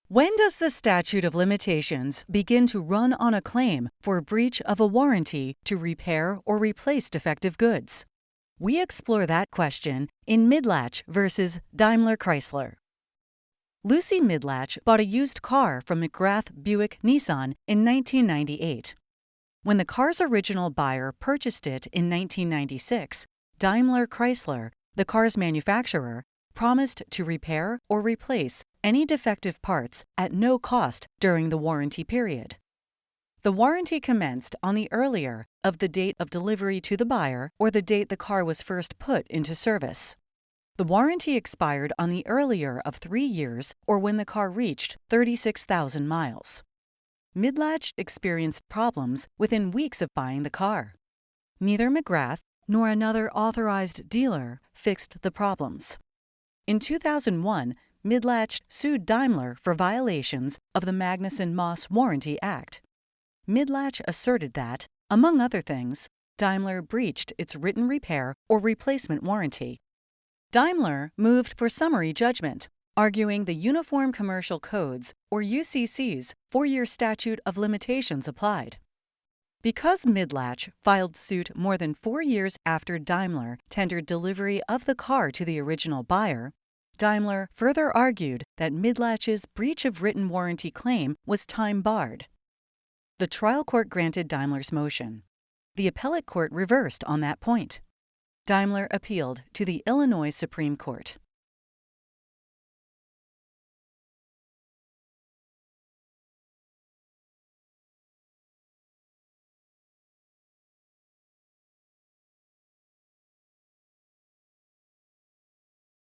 When does the statute of limitations begin to run on a claim for breach of a warranty to repair or replace defective goods? We explore that question in Mydlach versus Daimler Chrysler. Lucy Mydlach bought a used car from McGrath Buick Nissan in 1998. When the car's original buyer purchased it in 1996, Daimler Chrysler, the car's manufacturer, promised to repair or replace any defective parts at no cost during the warranty period. The warranty commenced on the earlier of the date of delivery to the buyer or the date the car was first put into service. The warranty expired on the earlier of 3 years or when the car reached 36,000 miles. Mydlach experienced problems within weeks of buying the car. Neither McGrath nor another authorized dealer fixed the problems. In 2001, Mydlach sued Daimler for violations of the Magnuson Moss Warranty Act. Mydlach asserted that, among other things, Daimler breached its written repair or replacement warranty. Daimler moved for summary judgment, arguing the Uniform Commercial Codes, or UCC's, 4-year statute of limitations applied. Because Mydlach filed suit more than 4 years after Daimler tendered delivery of the car to the original buyer, Daimler further argued that Mydlach's breach of written warranty claim was time-barred. The trial court granted Daimler's motion. The appellate court reversed on that point. Daimler appealed to the Illinois Supreme Court.